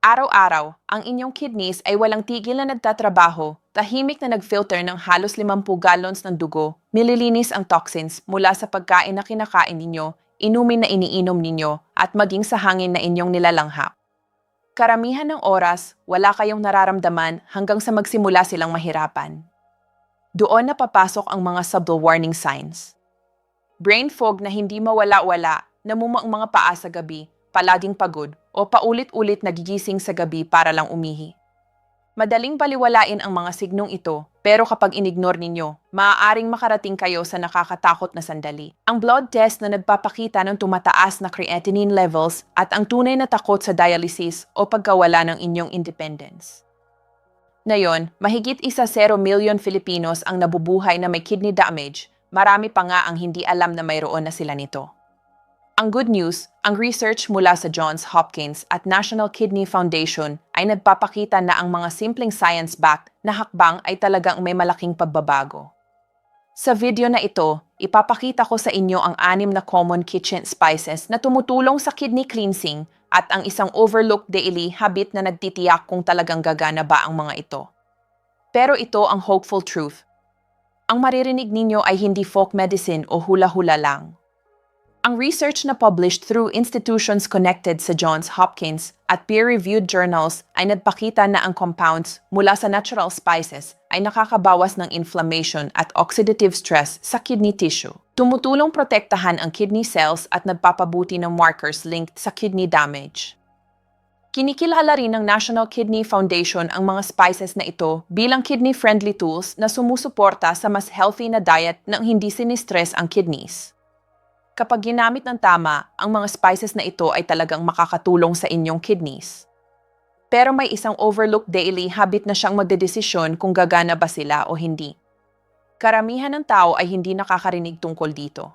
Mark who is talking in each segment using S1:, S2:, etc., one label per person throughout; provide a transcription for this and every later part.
S1: Araw-araw, ang inyong kidneys ay walang tigil na nagtatrabaho, tahimik na nag-filter ng halos 50 gallons ng dugo, nililinis ang toxins mula sa pagkain na kinakain ninyo, inumin na iniinom ninyo, at maging sa hangin na inyong nilalanghap. Karamihan ng oras, wala kayong nararamdaman hanggang sa magsimula silang mahirapan. Doon na papasok ang mga subtle warning signs. Brain fog na hindi mawala-wala, namumang mga paa sa gabi, palaging pagod, o paulit-ulit nagigising sa gabi para lang umihi. Madaling baliwalain ang mga signong ito, pero kapag inignore ninyo, maaaring makarating kayo sa nakakatakot na sandali. Ang blood test na nagpapakita ng tumataas na creatinine levels at ang tunay na takot sa dialysis o pagkawala ng inyong independence. Ngayon, mahigit 1.0 milyon Filipinos ang nabubuhay na may kidney damage, marami pa nga ang hindi alam na mayroon na sila nito. Ang good news, ang research mula sa Johns Hopkins at National Kidney Foundation ay nagpapakita na ang mga simpleng science-backed na hakbang ay talagang may malaking pagbabago. Sa video na ito, ipapakita ko sa inyo ang 6 na common kitchen spices na tumutulong sa kidney cleansing at ang isang overlooked daily habit na nagtitiyak kung talagang gagana ba ang mga ito. Pero ito ang hopeful truth. Ang maririnig ninyo ay hindi folk medicine o hula-hula lang. Ang research na published through institutions connected sa Johns Hopkins at peer-reviewed journals ay nagpakita na ang compounds mula sa natural spices ay nakakabawas ng inflammation at oxidative stress sa kidney tissue. Tumutulong protektahan ang kidney cells at nagpapabuti ng markers linked sa kidney damage. Kinikilala rin ng National Kidney Foundation ang mga spices na ito bilang kidney-friendly tools na sumusuporta sa mas healthy na diet nang hindi sinistress ang kidneys. Kapag ginamit ng tama, ang mga spices na ito ay talagang makakatulong sa inyong kidneys. Pero may isang overlooked daily habit na siyang magdedesisyon kung gagana ba sila o hindi. Karamihan ng tao ay hindi nakakarinig tungkol dito.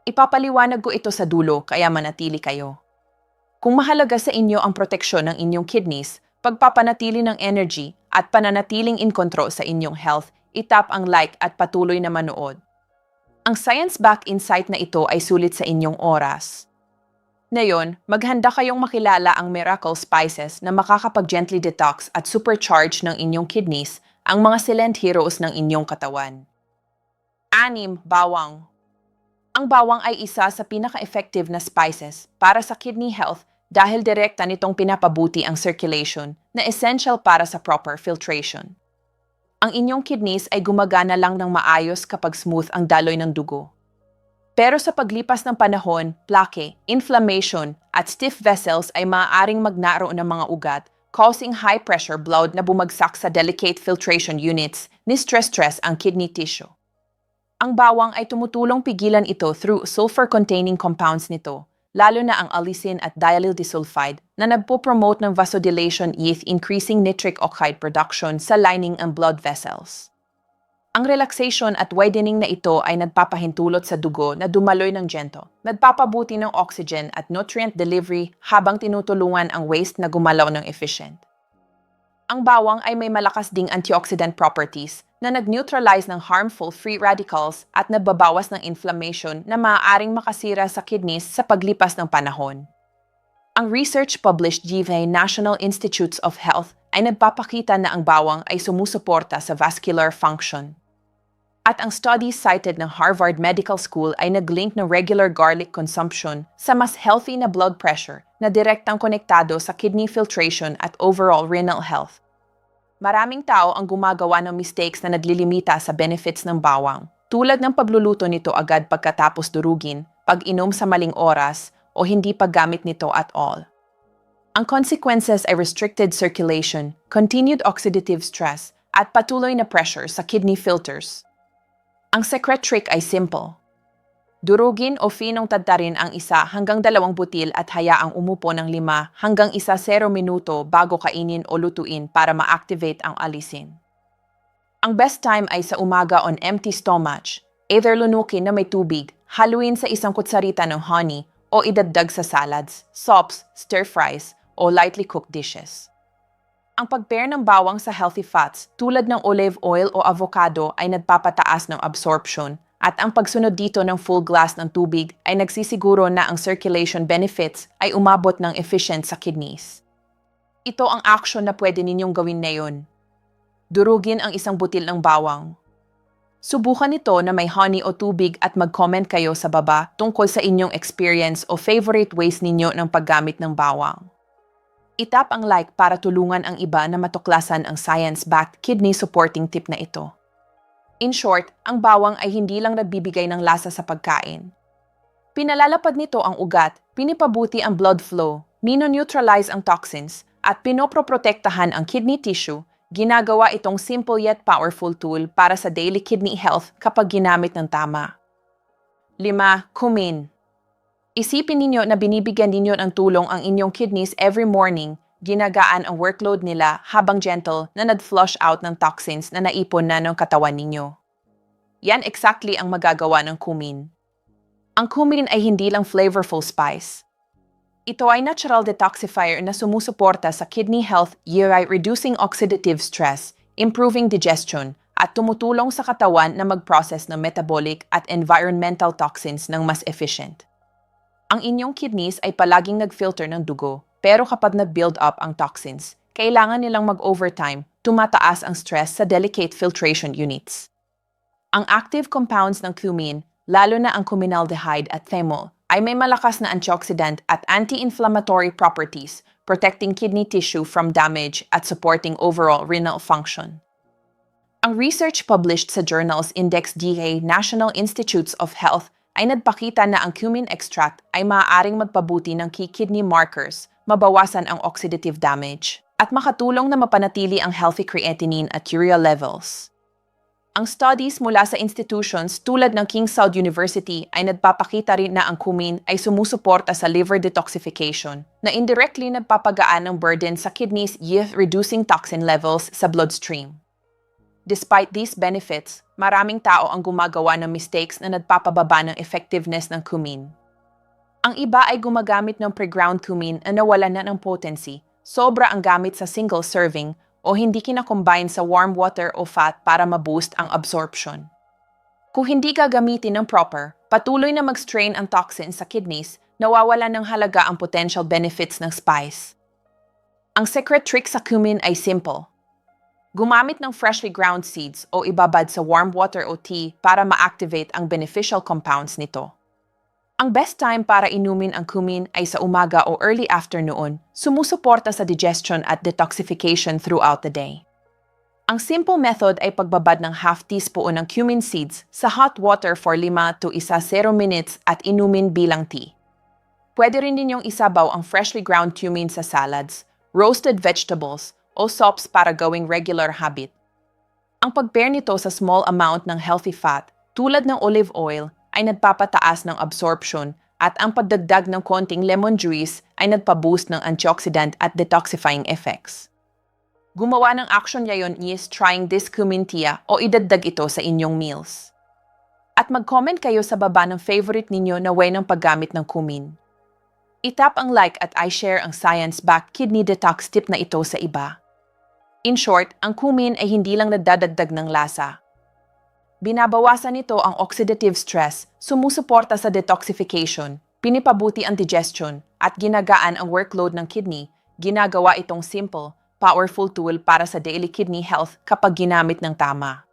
S1: Ipapaliwanag ko ito sa dulo kaya manatili kayo. Kung mahalaga sa inyo ang proteksyon ng inyong kidneys, pagpapanatili ng energy at pananatiling in control sa inyong health, itap ang like at patuloy na manood. Ang science-backed insight na ito ay sulit sa inyong oras. Ngayon, maghanda kayong makilala ang miracle spices na makakapag-gently detox at supercharge ng inyong kidneys, ang mga silent heroes ng inyong katawan. 6. Bawang. Ang bawang ay isa sa pinaka-effective na spices para sa kidney health dahil direkta nitong pinapabuti ang circulation na essential para sa proper filtration. Ang inyong kidneys ay gumagana lang ng maayos kapag smooth ang daloy ng dugo. Pero sa paglipas ng panahon, plaque, inflammation, at stiff vessels ay maaaring magnaro ng mga ugat, causing high-pressure blood na bumagsak sa delicate filtration units, ni-stress ang kidney tissue. Ang bawang ay tumutulong pigilan ito through sulfur-containing compounds nito, lalo na ang allicin at diallyl disulfide na nagpo-promote ng vasodilation increasing nitric oxide production sa lining ng blood vessels. Ang relaxation at widening na ito ay nagpapahintulot sa dugo na dumaloy ng gento, nagpapabuti ng oxygen at nutrient delivery habang tinutulungan ang waste na gumalaw ng efficient. Ang bawang ay may malakas ding antioxidant properties na nag-neutralize ng harmful free radicals at nababawas ng inflammation na maaaring makasira sa kidneys sa paglipas ng panahon. Ang research published by National Institutes of Health ay nagpapakita na ang bawang ay sumusuporta sa vascular function. At ang studies cited ng Harvard Medical School ay nag-link ng regular garlic consumption sa mas healthy na blood pressure na direktang konektado sa kidney filtration at overall renal health. Maraming tao ang gumagawa ng mistakes na naglilimita sa benefits ng bawang, tulad ng pagluluto nito agad pagkatapos durugin, pag-inom sa maling oras, o hindi paggamit nito at all. Ang consequences ay restricted circulation, continued oxidative stress, at patuloy na pressure sa kidney filters. Ang secret trick ay simple. Durugin o finong tadtarin ang 1 hanggang 2 butil at hayaang umupo ng 5 hanggang 10 minuto bago kainin o lutuin para ma-activate ang alisin. Ang best time ay sa umaga on empty stomach, either lunukin na may tubig, haluin sa 1 kutsarita ng honey, o idagdag sa salads, soups, stir-fries, o lightly cooked dishes. Ang pag-pair ng bawang sa healthy fats tulad ng olive oil o avocado ay nagpapataas ng absorption at ang pagsunod dito ng full glass ng tubig ay nagsisiguro na ang circulation benefits ay umabot ng efficient sa kidneys. Ito ang aksyon na pwede ninyong gawin ngayon. Durugin ang isang butil ng bawang. Subukan ito na may honey o tubig at mag-comment kayo sa baba tungkol sa inyong experience o favorite ways ninyo ng paggamit ng bawang. Itap ang like para tulungan ang iba na matuklasan ang science-backed kidney supporting tip na ito. In short, ang bawang ay hindi lang nagbibigay ng lasa sa pagkain. Pinalalapad nito ang ugat, pinipabuti ang blood flow, mino-neutralize ang toxins, at pinoproprotektahan ang kidney tissue. Ginagawa itong simple yet powerful tool para sa daily kidney health kapag ginamit ng tama. 5. Cumin. Isipin ninyo na binibigyan ninyo ng tulong ang inyong kidneys every morning, ginagaan ang workload nila habang gentle na nad-flush out ng toxins na naipon na ng katawan ninyo. Yan exactly ang magagawa ng cumin. Ang cumin ay hindi lang flavorful spice. Ito ay natural detoxifier na sumusuporta sa kidney health by reducing oxidative stress, improving digestion, at tumutulong sa katawan na mag-process ng metabolic at environmental toxins ng mas efficient. Ang inyong kidneys ay palaging nag-filter ng dugo, pero kapag nag-build up ang toxins, kailangan nilang mag-overtime, tumataas ang stress sa delicate filtration units. Ang active compounds ng cumin, lalo na ang cuminaldehyde at thymol, ay may malakas na antioxidant at anti-inflammatory properties, protecting kidney tissue from damage at supporting overall renal function. Ang research published sa journals Index DA National Institutes of Health ay nagpakita na ang cumin extract ay maaaring magpabuti ng key kidney markers, mabawasan ang oxidative damage, at makatulong na mapanatili ang healthy creatinine at urea levels. Ang studies mula sa institutions tulad ng King Saud University ay nagpapakita rin na ang cumin ay sumusuporta sa liver detoxification na indirectly nagpapagaan ng burden sa kidneys reducing toxin levels sa bloodstream. Despite these benefits, maraming tao ang gumagawa ng mistakes na nagpapababa ng effectiveness ng cumin. Ang iba ay gumagamit ng pre-ground cumin na nawalan na ng potency, sobra ang gamit sa single serving, o hindi kinakombine sa warm water o fat para ma-boost ang absorption. Kung hindi gagamitin ng proper, patuloy na mag-strain ang toxins sa kidneys, nawawalan ng halaga ang potential benefits ng spice. Ang secret trick sa cumin ay simple. Gumamit ng freshly ground seeds o ibabad sa warm water o tea para ma-activate ang beneficial compounds nito. Ang best time para inumin ang cumin ay sa umaga o early afternoon, sumusuporta sa digestion at detoxification throughout the day. Ang simple method ay pagbabad ng half teaspoon ng cumin seeds sa hot water for 5 to 10 minutes at inumin bilang tea. Pwede rin ninyong isabaw ang freshly ground cumin sa salads, roasted vegetables, o soups para gawing regular habit. Ang pag-pair nito sa small amount ng healthy fat, tulad ng olive oil, ay nagpapataas ng absorption at ang pagdagdag ng konting lemon juice ay nagpa-boost ng antioxidant at detoxifying effects. Gumawa ng action ngayon is trying this cumin tea o idagdag ito sa inyong meals. At mag-comment kayo sa baba ng favorite ninyo na way ng paggamit ng cumin. Itap ang like at i-share ang science-backed kidney detox tip na ito sa iba. In short, ang cumin ay hindi lang nadadagdag ng lasa. Binabawasan nito ang oxidative stress, sumusuporta sa detoxification, pinipabuti ang digestion, at ginagaan ang workload ng kidney. Ginagawa itong simple, powerful tool para sa daily kidney health kapag ginamit ng tama.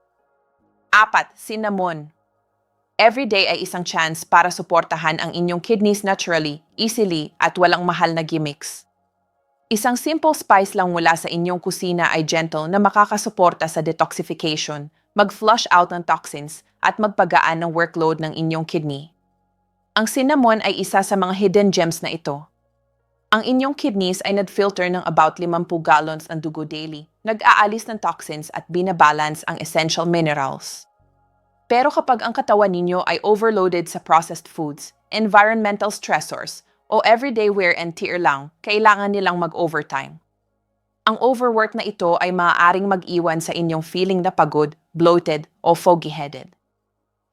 S1: 4. Cinnamon. Every day ay isang chance para suportahan ang inyong kidneys naturally, easily, at walang mahal na gimmicks. Isang simple spice lang mula sa inyong kusina ay gentle na makakasuporta sa detoxification, mag-flush out ng toxins, at magpagaan ng workload ng inyong kidney. Ang cinnamon ay isa sa mga hidden gems na ito. Ang inyong kidneys ay nag-filter ng about 50 gallons ng dugo daily, nag-aalis ng toxins at binabalance ang essential minerals. Pero kapag ang katawan ninyo ay overloaded sa processed foods, environmental stressors, o everyday wear and tear lang, kailangan nilang mag-overtime. Ang overwork na ito ay maaaring mag-iwan sa inyong feeling na pagod, bloated, o foggy-headed.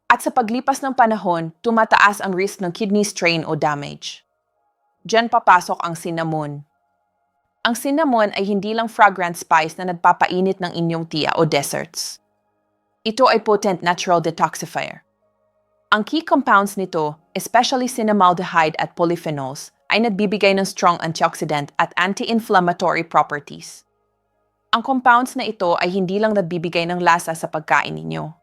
S1: At sa paglipas ng panahon, tumataas ang risk ng kidney strain o damage. Diyan papasok ang cinnamon. Ang cinnamon ay hindi lang fragrant spice na nagpapainit ng inyong tea o desserts. Ito ay potent natural detoxifier. Ang key compounds nito, especially cinnamaldehyde at polyphenols, ay nagbibigay ng strong antioxidant at anti-inflammatory properties. Ang compounds na ito ay hindi lang nagbibigay ng lasa sa pagkain ninyo.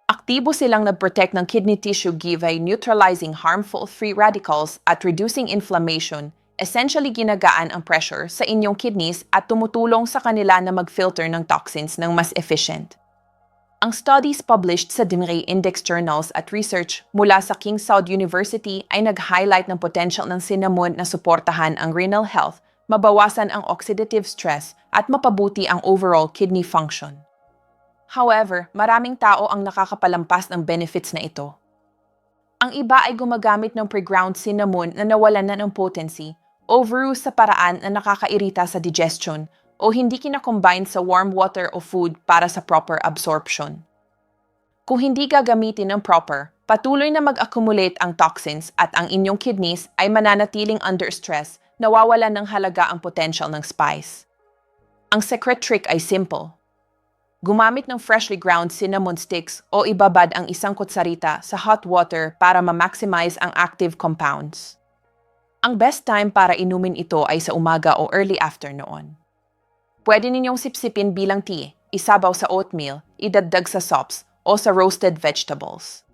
S1: Aktibo silang nag-protect ng kidney tissue by neutralizing harmful free radicals at reducing inflammation. Essentially ginagaan ang pressure sa inyong kidneys at tumutulong sa kanila na mag-filter ng toxins ng mas efficient. Ang studies published sa DIMRI Index Journals at Research mula sa King Saud University ay nag-highlight ng potential ng cinnamon na suportahan ang renal health, mabawasan ang oxidative stress, at mapabuti ang overall kidney function. However, maraming tao ang nakakapalampas ng benefits na ito. Ang iba ay gumagamit ng pre-ground cinnamon na nawalan na ng potency, overuse sa paraan na nakakairita sa digestion, o hindi kinakombine sa warm water o food para sa proper absorption. Kung hindi gagamitin ng proper, patuloy na mag-accumulate ang toxins at ang inyong kidneys ay mananatiling under stress, nawawalan ng halaga ang potential ng spice. Ang secret trick ay simple. Gumamit ng freshly ground cinnamon sticks o ibabad ang isang kutsarita sa hot water para ma-maximize ang active compounds. Ang best time para inumin ito ay sa umaga o early afternoon. Pwede ninyong sipsipin bilang tea, isabaw sa oatmeal, idagdag sa sops, o sa roasted vegetables.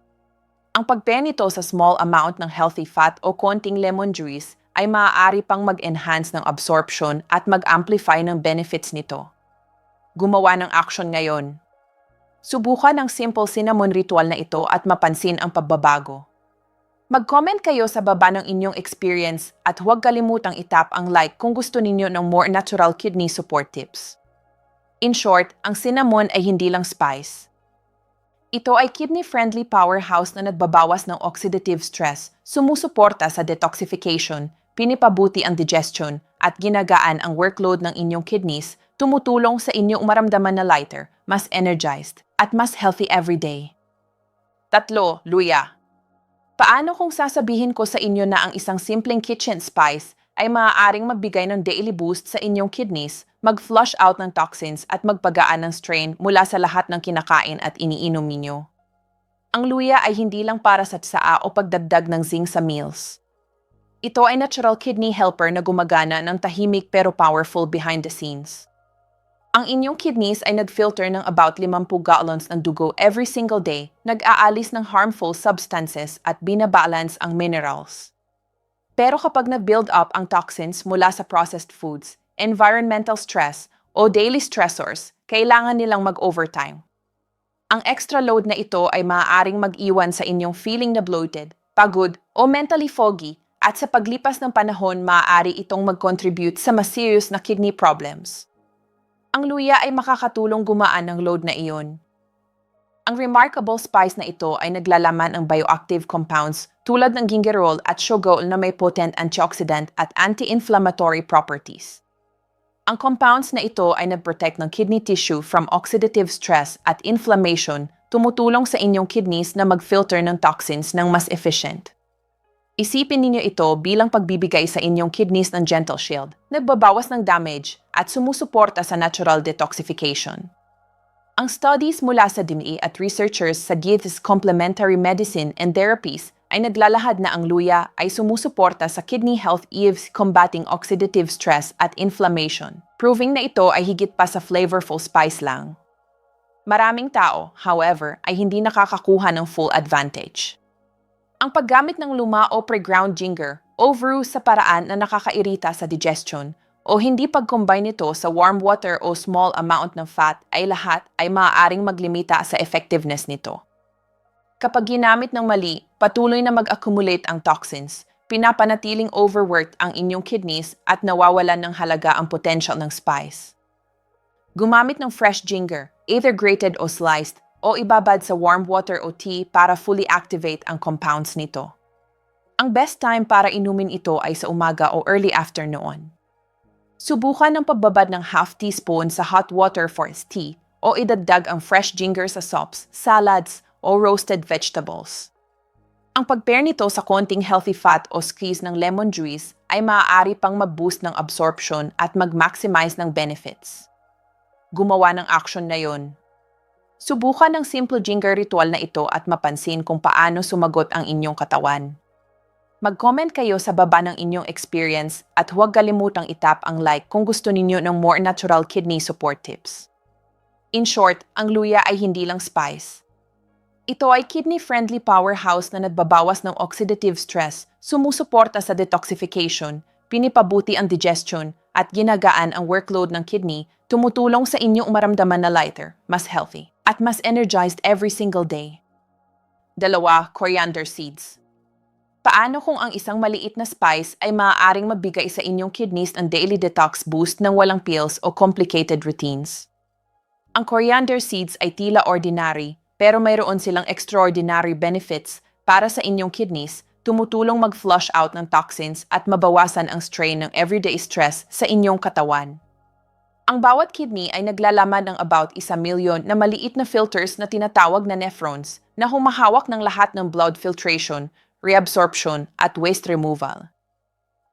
S1: Ang pagpair nito sa small amount ng healthy fat o konting lemon juice ay maaari pang mag-enhance ng absorption at mag-amplify ng benefits nito. Gumawa ng action ngayon. Subukan ang simple cinnamon ritual na ito at mapansin ang pagbabago. Mag-comment kayo sa baba ng inyong experience at huwag kalimutang itap ang like kung gusto ninyo ng more natural kidney support tips. In short, ang cinnamon ay hindi lang spice. Ito ay kidney-friendly powerhouse na nagbabawas ng oxidative stress, sumusuporta sa detoxification, pinipabuti ang digestion, at ginagaan ang workload ng inyong kidneys, tumutulong sa inyong maramdaman na lighter, mas energized, at mas healthy everyday. 3. Luya. Paano kung sasabihin ko sa inyo na ang isang simpleng kitchen spice ay maaaring magbigay ng daily boost sa inyong kidneys, mag-flush out ng toxins at magpagaan ng strain mula sa lahat ng kinakain at iniinom ninyo? Ang luya ay hindi lang para sa tsaa o pagdagdag ng zinc sa meals. Ito ay natural kidney helper na gumagana ng tahimik pero powerful behind the scenes. Ang inyong kidneys ay nag-filter ng about 50 gallons ng dugo every single day, nag-aalis ng harmful substances at binabalance ang minerals. Pero kapag nag-build up ang toxins mula sa processed foods, environmental stress, o daily stressors, kailangan nilang mag-overtime. Ang extra load na ito ay maaaring mag-iwan sa inyong feeling na bloated, pagod, o mentally foggy, at sa paglipas ng panahon maaari itong mag-contribute sa mas serious na kidney problems. Ang luya ay makakatulong gumaan ng load na iyon. Ang remarkable spice na ito ay naglalaman ng bioactive compounds tulad ng gingerol at shogaol na may potent antioxidant at anti-inflammatory properties. Ang compounds na ito ay nag-protect ng kidney tissue from oxidative stress at inflammation, tumutulong sa inyong kidneys na mag-filter ng toxins ng mas efficient. Isipin ninyo ito bilang pagbibigay sa inyong kidneys ng gentle shield, nagbabawas ng damage, at sumusuporta sa natural detoxification. Ang studies mula sa DIMRI at researchers sa GITH's Complementary Medicine and Therapies ay naglalahad na ang luya ay sumusuporta sa kidney health combating oxidative stress at inflammation, proving na ito ay higit pa sa flavorful spice lang. Maraming tao, however, ay hindi nakakakuha ng full advantage. Ang paggamit ng luma o pre-ground ginger, overuse sa paraan na nakakairita sa digestion, o hindi pag-combine nito sa warm water o small amount ng fat ay lahat ay maaaring maglimita sa effectiveness nito. Kapag ginamit ng mali, patuloy na mag-accumulate ang toxins, pinapanatiling overworked ang inyong kidneys at nawawalan ng halaga ang potential ng spice. Gumamit ng fresh ginger, either grated o sliced, o ibabad sa warm water o tea para fully activate ang compounds nito. Ang best time para inumin ito ay sa umaga o early afternoon. Subukan ng pagbabad ng half teaspoon sa hot water for tea o idagdag ang fresh ginger sa sops, salads, o roasted vegetables. Ang pag-pair nito sa konting healthy fat o squeeze ng lemon juice ay maaari pang mag-boost ng absorption at mag-maximize ng benefits. Gumawa ng action na yon. Subukan ng simple ginger ritual na ito at mapansin kung paano sumagot ang inyong katawan. Mag-comment kayo sa baba ng inyong experience at huwag kalimutang itap ang like kung gusto ninyo ng more natural kidney support tips. In short, ang luya ay hindi lang spice. Ito ay kidney-friendly powerhouse na nagbabawas ng oxidative stress, sumusuporta sa detoxification, pinipabuti ang digestion, at ginagaan ang workload ng kidney, tumutulong sa inyong maramdaman na lighter, mas healthy, at mas energized every single day. 2. Coriander seeds. Paano kung ang isang maliit na spice ay maaaring magbigay sa inyong kidneys ng daily detox boost ng walang pills o complicated routines? Ang coriander seeds ay tila ordinary, pero mayroon silang extraordinary benefits para sa inyong kidneys, tumutulong mag-flush out ng toxins at mabawasan ang strain ng everyday stress sa inyong katawan. Ang bawat kidney ay naglalaman ng about 1,000,000 na maliit na filters na tinatawag na nephrons na humahawak ng lahat ng blood filtration, reabsorption, at waste removal.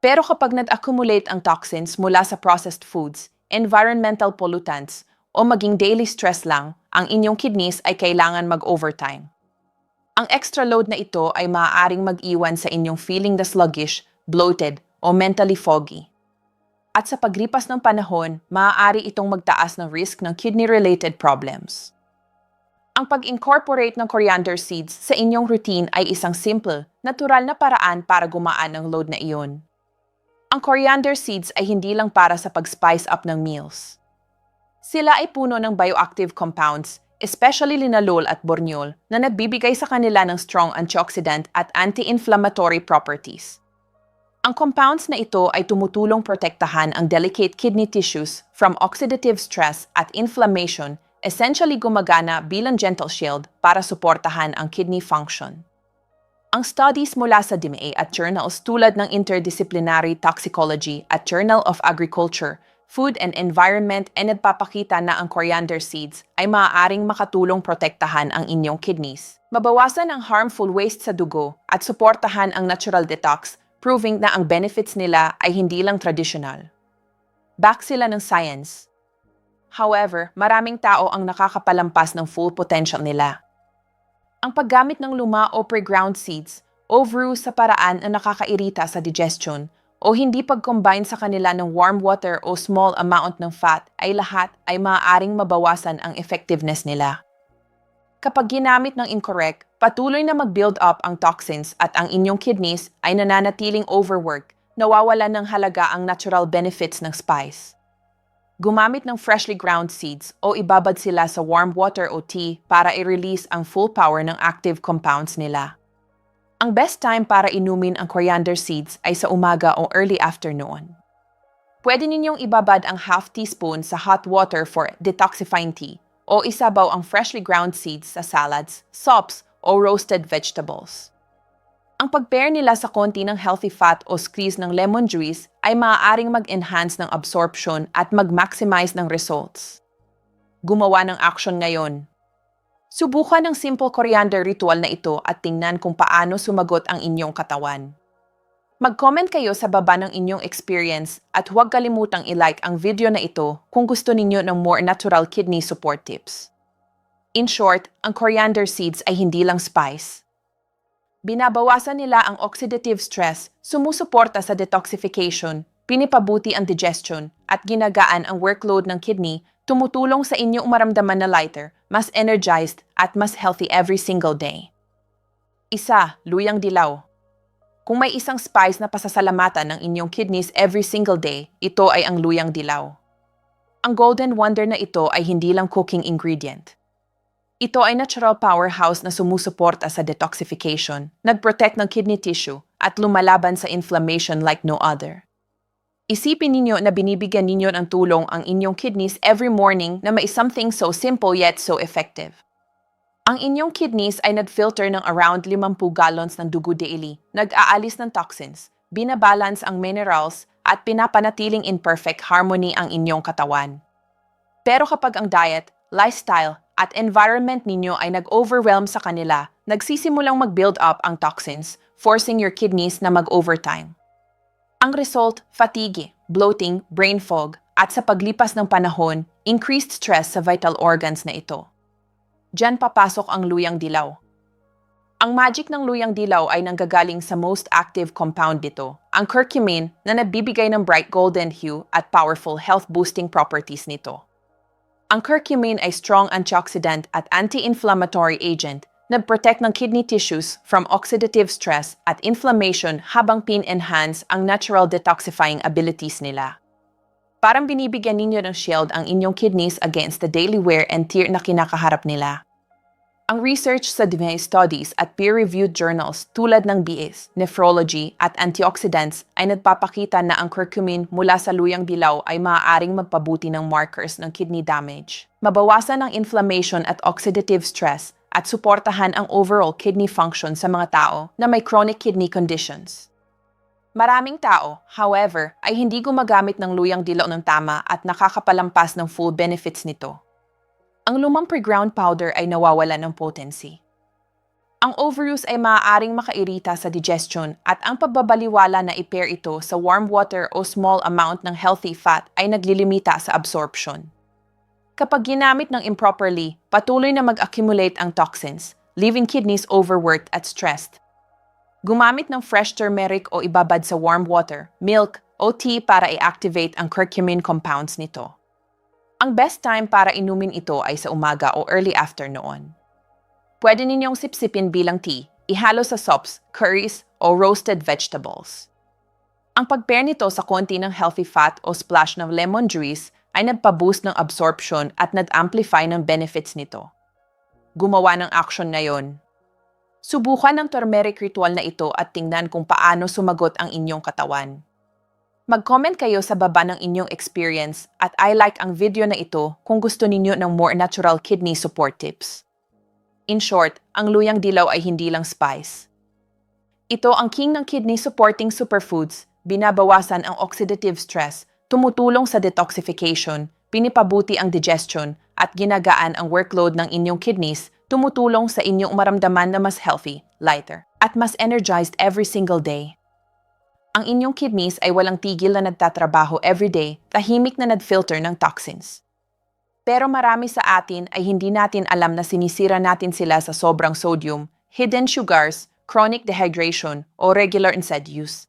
S1: Pero kapag nag-accumulate ang toxins mula sa processed foods, environmental pollutants, o maging daily stress lang, ang inyong kidneys ay kailangan mag-overtime. Ang extra load na ito ay maaaring mag-iwan sa inyong feeling na sluggish, bloated, o mentally foggy. At sa paglipas ng panahon, maaari itong magtaas ng risk ng kidney-related problems. Ang pag-incorporate ng coriander seeds sa inyong routine ay isang simple, natural na paraan para gumaan ang load na iyon. Ang coriander seeds ay hindi lang para sa pag-spice up ng meals. Sila ay puno ng bioactive compounds, especially linalool at borneol, na nagbibigay sa kanila ng strong antioxidant at anti-inflammatory properties. Ang compounds na ito ay tumutulong protektahan ang delicate kidney tissues from oxidative stress at inflammation, essentially gumagana bilang gentle shield para suportahan ang kidney function. Ang studies mula sa DMA at journals tulad ng Interdisciplinary Toxicology at Journal of Agriculture, Food and Environment ay nagpapakita na ang coriander seeds ay maaaring makatulong protektahan ang inyong kidneys, mabawasan ang harmful waste sa dugo at suportahan ang natural detox, proving na ang benefits nila ay hindi lang traditional. Back sila ng science. However, maraming tao ang nakakapalampas ng full potential nila. Ang paggamit ng luma o pre-ground seeds o brew sa paraan na nakakairita sa digestion o hindi pag-combine sa kanila ng warm water o small amount ng fat ay lahat ay maaaring mabawasan ang effectiveness nila. Kapag ginamit ng incorrect, patuloy na mag-build up ang toxins at ang inyong kidneys ay nananatiling overwork, nawawalan ng halaga ang natural benefits ng spice. Gumamit ng freshly ground seeds o ibabad sila sa warm water o tea para i-release ang full power ng active compounds nila. Ang best time para inumin ang coriander seeds ay sa umaga o early afternoon. Pwede ninyong ibabad ang half teaspoon sa hot water for detoxifying tea o isabaw ang freshly ground seeds sa salads, soups, o roasted vegetables. Ang pag-pair nila sa konti ng healthy fat o squeeze ng lemon juice ay maaaring mag-enhance ng absorption at mag-maximize ng results. Gumawa ng action ngayon. Subukan ang simple coriander ritual na ito at tingnan kung paano sumagot ang inyong katawan. Mag-comment kayo sa baba ng inyong experience at huwag kalimutang i-like ang video na ito kung gusto ninyo ng more natural kidney support tips. In short, ang coriander seeds ay hindi lang spice. Binabawasan nila ang oxidative stress, sumusuporta sa detoxification, pinipabuti ang digestion, at ginagaan ang workload ng kidney, tumutulong sa inyong maramdaman na lighter, mas energized, at mas healthy every single day. 1. Luyang dilaw. Kung may isang spice na pasasalamatan ng inyong kidneys every single day, ito ay ang luyang dilaw. Ang golden wonder na ito ay hindi lang cooking ingredient. Ito ay natural powerhouse na sumusuporta sa detoxification, nag-protect ng kidney tissue, at lumalaban sa inflammation like no other. Isipin ninyo na binibigyan ninyo ng tulong ang inyong kidneys every morning na may something so simple yet so effective. Ang inyong kidneys ay nag-filter ng around 50 gallons ng dugo daily, nag-aalis ng toxins, binabalance ang minerals, at pinapanatiling in perfect harmony ang inyong katawan. Pero kapag ang diet, lifestyle, at environment ninyo ay nag-overwhelm sa kanila, nagsisimulang mag-build up ang toxins, forcing your kidneys na mag-overtime. Ang result, fatigue, bloating, brain fog, at sa paglipas ng panahon, increased stress sa vital organs na ito. Diyan papasok ang luyang dilaw. Ang magic ng luyang dilaw ay nanggagaling sa most active compound nito, ang curcumin na nabibigay ng bright golden hue at powerful health-boosting properties nito. Ang curcumin ay strong antioxidant at anti-inflammatory agent na protect ng kidney tissues from oxidative stress at inflammation habang pin-enhance ang natural detoxifying abilities nila. Parang binibigyan ninyo ng shield ang inyong kidneys against the daily wear and tear na kinakaharap nila. Ang research sa DMA studies at peer-reviewed journals tulad ng BS, nephrology at antioxidants ay nagpapakita na ang curcumin mula sa luyang dilaw ay maaaring magpabuti ng markers ng kidney damage, mabawasan ang inflammation at oxidative stress, at suportahan ang overall kidney function sa mga tao na may chronic kidney conditions. Maraming tao, however, ay hindi gumagamit ng luyang dilaw ng tama at nakakapalampas ng full benefits nito. Ang lumang pre-ground powder ay nawawala ng potency. Ang overuse ay maaaring makairita sa digestion at ang pagbabaliwala na i-pair ito sa warm water o small amount ng healthy fat ay naglilimita sa absorption. Kapag ginamit ng improperly, patuloy na mag-accumulate ang toxins, leaving kidneys overworked at stressed. Gumamit ng fresh turmeric o ibabad sa warm water, milk, o tea para i-activate ang curcumin compounds nito. Ang best time para inumin ito ay sa umaga o early afternoon. Pwede ninyong sipsipin bilang tea, ihalo sa soups, curries, o roasted vegetables. Ang pag-pair nito sa konti ng healthy fat o splash ng lemon juice ay nagpa-boost ng absorption at nag-amplify ng benefits nito. Gumawa ng action ngayon. Subukan ang turmeric ritual na ito at tingnan kung paano sumagot ang inyong katawan. Mag-comment kayo sa baba ng inyong experience at I-like ang video na ito kung gusto ninyo ng more natural kidney support tips. In short, ang luyang dilaw ay hindi lang spice. Ito ang king ng kidney supporting superfoods, binabawasan ang oxidative stress, tumutulong sa detoxification, pinipabuti ang digestion, at ginagaan ang workload ng inyong kidneys, tumutulong sa inyong maramdaman na mas healthy, lighter, at mas energized every single day. Ang inyong kidneys ay walang tigil na nagtatrabaho everyday, tahimik na nag-filter ng toxins. Pero marami sa atin ay hindi natin alam na sinisira natin sila sa sobrang sodium, hidden sugars, chronic dehydration, o regular NSAID use.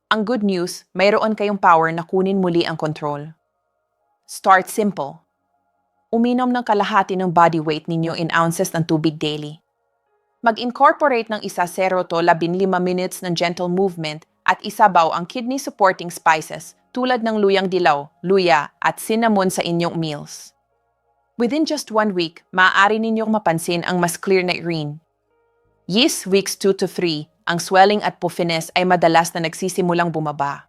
S1: Ang good news, mayroon kayong power na kunin muli ang control. Start simple. Uminom ng kalahati ng body weight ninyo in ounces ng tubig daily. Mag-incorporate ng 1 to 15 minutes ng gentle movement at isabaw ang kidney-supporting spices tulad ng luyang dilaw, luya, at cinnamon sa inyong meals. Within just 1 week, maaari ninyong mapansin ang mas clear na urine. Yes, weeks 2 to 3, ang swelling at puffiness ay madalas na nagsisimulang bumaba.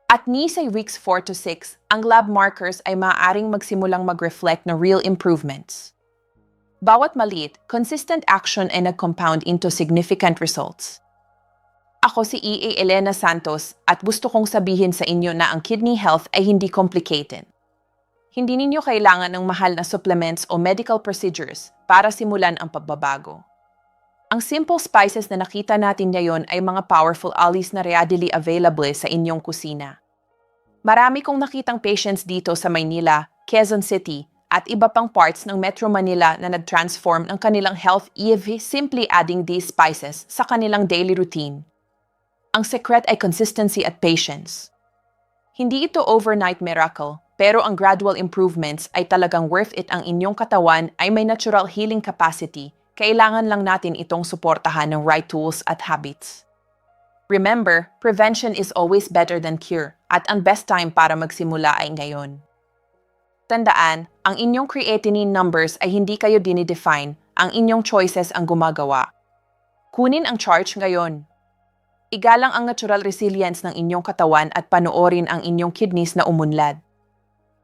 S1: At ni sa weeks 4 to 6, ang lab markers ay maaaring magsimulang mag-reflect na real improvements. Bawat maliit, consistent action ay nag-compound into significant results. Ako si E.A. Elena Santos at gusto kong sabihin sa inyo na ang kidney health ay hindi complicated. Hindi ninyo kailangan ng mahal na supplements o medical procedures para simulan ang pagbabago. Ang simple spices na nakita natin ngayon ay mga powerful allies na readily available sa inyong kusina. Marami kong nakitang patients dito sa Maynila, Quezon City, at iba pang parts ng Metro Manila na nag-transform ng kanilang health simply adding these spices sa kanilang daily routine. Ang secret ay consistency at patience. Hindi ito overnight miracle, pero ang gradual improvements ay talagang worth it. Ang inyong katawan ay may natural healing capacity. Kailangan lang natin itong suportahan ng right tools at habits. Remember, prevention is always better than cure, at ang best time para magsimula ay ngayon. Tandaan, ang inyong creatinine numbers ay hindi kayo dinidefine, ang inyong choices ang gumagawa. Kunin ang charge ngayon. Igalang ang natural resilience ng inyong katawan at panoorin ang inyong kidneys na umunlad.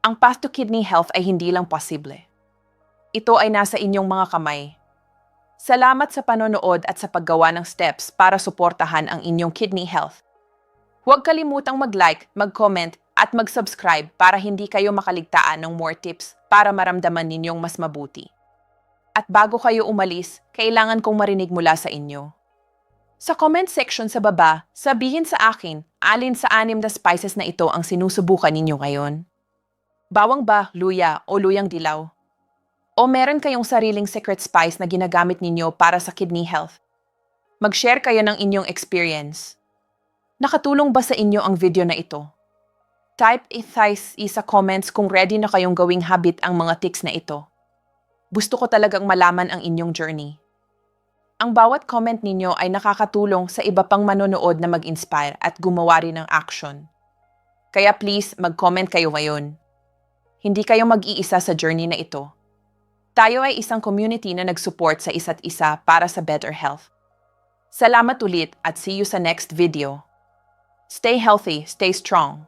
S1: Ang path to kidney health ay hindi lang posible. Ito ay nasa inyong mga kamay. Salamat sa panonood at sa paggawa ng steps para suportahan ang inyong kidney health. Huwag kalimutang mag-like, mag-comment, at mag-subscribe para hindi kayo makaligtaan ng more tips para maramdaman ninyong mas mabuti. At bago kayo umalis, kailangan kong marinig mula sa inyo. Sa comment section sa baba, sabihin sa akin, alin sa 6 na spices na ito ang sinusubukan ninyo ngayon? Bawang ba, luya, o luyang dilaw? O meron kayong sariling secret spice na ginagamit ninyo para sa kidney health? Mag-share kayo ng inyong experience. Nakatulong ba sa inyo ang video na ito? Type sa comments kung ready na kayong gawing habit ang mga tips na ito. Gusto ko talagang malaman ang inyong journey. Ang bawat comment ninyo ay nakakatulong sa iba pang manonood na mag-inspire at gumawa rin ng action. Kaya please, mag-comment kayo ngayon. Hindi kayo mag-iisa sa journey na ito. Tayo ay isang community na nag-support sa isa't isa para sa better health. Salamat ulit at see you sa next video. Stay healthy, stay strong.